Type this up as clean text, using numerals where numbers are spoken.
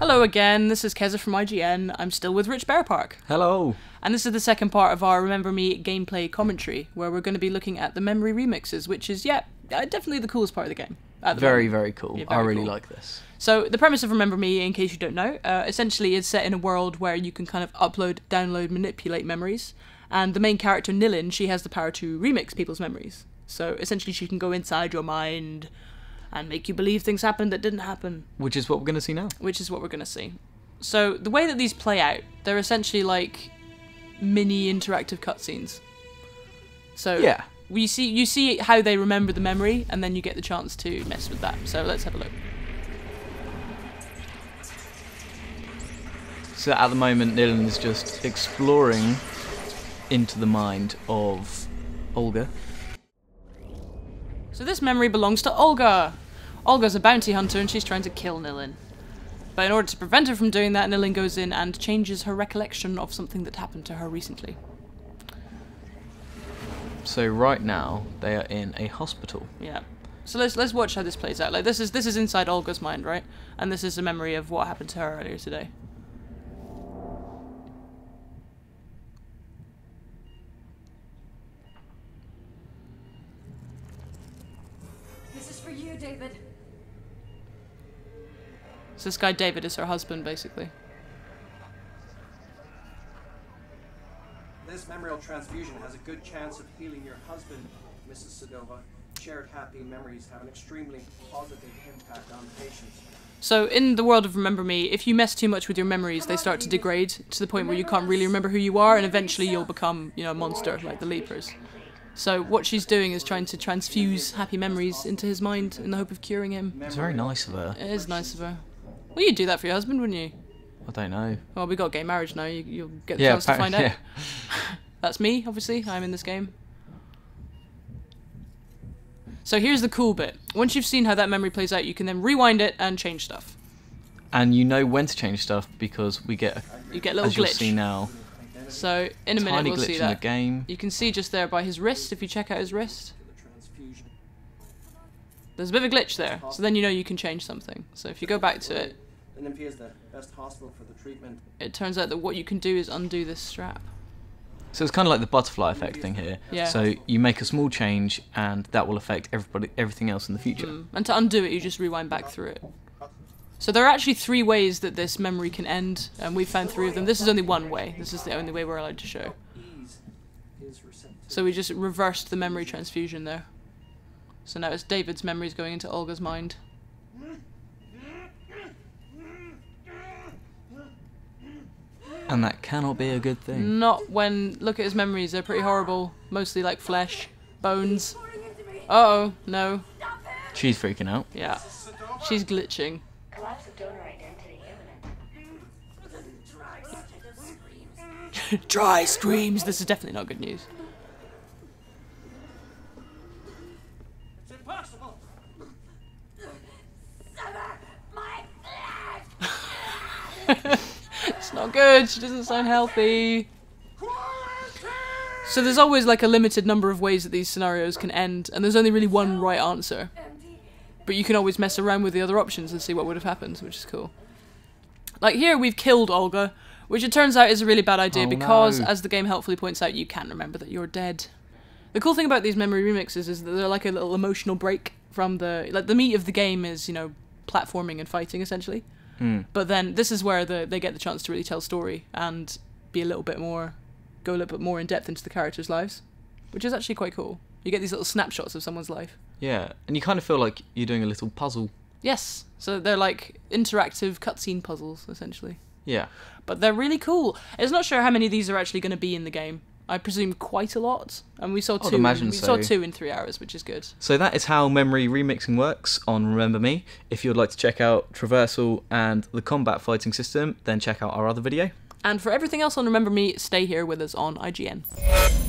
Hello again, this is Keza from IGN. I'm still with Rich Bearpark. Hello. And this is the second part of our Remember Me gameplay commentary, where we're going to be looking at the memory remixes, which is, definitely the coolest part of the game. Very cool. Yeah, I really cool. like this. So the premise of Remember Me, in case you don't know, essentially is set in a world where you can kind of upload, download, manipulate memories. And the main character, Nilin, she has the power to remix people's memories. So essentially she can go inside your mind and make you believe things happened that didn't happen. Which is what we're going to see now. Which is what we're going to see. So the way that these play out, they're essentially like mini interactive cutscenes. So yeah, you see how they remember the memory, and then you get the chance to mess with that. So let's have a look. So at the moment, Nilin is just exploring into the mind of Olga. So this memory belongs to Olga. Olga's a bounty hunter and she's trying to kill Nilin. But in order to prevent her from doing that, Nilin goes in and changes her recollection of something that happened to her recently. So right now, they are in a hospital. Yeah. So let's watch how this plays out. Like this is inside Olga's mind, right? And this is a memory of what happened to her earlier today. David. So this guy David is her husband, basically. This memorial transfusion has a good chance of healing your husband, Mrs. Sedova. Shared happy memories have an extremely positive impact on patients. So in the world of Remember Me, if you mess too much with your memories, they start to degrade to the point where you can't really remember who you are, and eventually you'll become, a monster like the Leapers. So what she's doing is trying to transfuse happy memories into his mind in the hope of curing him. It's very nice of her. It is nice of her. Well, you'd do that for your husband, wouldn't you? I don't know. Well, we got gay marriage now. You'll get the chance to find out. Yeah. That's me, obviously. I'm in this game. So here's the cool bit. Once you've seen how that memory plays out, you can then rewind it and change stuff. And you know when to change stuff because we get a little as you'll glitch. See now. So in a minute we'll see that. In the game. You can see just there by his wrist, if you check out his wrist. There's a bit of a glitch there, so then you know you can change something. So if you go back to it, is the best hospital for the treatment. It turns out that what you can do is undo this strap. So it's kind of like the butterfly effect thing here. Yeah. So you make a small change and that will affect everything else in the future. And to undo it, you just rewind back through it. So there are actually 3 ways that this memory can end, and we've found 3 of them. This is only one way. This is the only way we're allowed to show. So we just reversed the memory transfusion there. So now it's David's memories going into Olga's mind. And that cannot be a good thing. Not when... Look at his memories. They're pretty horrible. Mostly like flesh, bones. Uh-oh, no. She's freaking out. Yeah. She's glitching. Collapse of donor identity imminent. Dry screams. This is definitely not good news. It's impossible. Sever my flesh. It's not good. She doesn't sound healthy. So there's always like a limited number of ways that these scenarios can end, and there's only really one right answer. But you can always mess around with the other options and see what would have happened, which is cool. Like here, we've killed Olga, which it turns out is a really bad idea because, as the game helpfully points out, you can't remember that you're dead. The cool thing about these memory remixes is that they're like a little emotional break from the meat of the game is, platforming and fighting, essentially. But then this is where they get the chance to really tell story and be go a little bit more in depth into the characters' lives, which is actually quite cool. You get these little snapshots of someone's life. Yeah, and you kind of feel like you're doing a little puzzle. Yes, so they're like interactive cutscene puzzles, essentially. Yeah. But they're really cool. I'm not sure how many of these are actually going to be in the game. I presume quite a lot. And we saw 2. I'd imagine so. We saw 2 in 3 hours, which is good. So that is how memory remixing works on Remember Me. If you'd like to check out traversal and the combat fighting system, then check out our other video. And for everything else on Remember Me, stay here with us on IGN.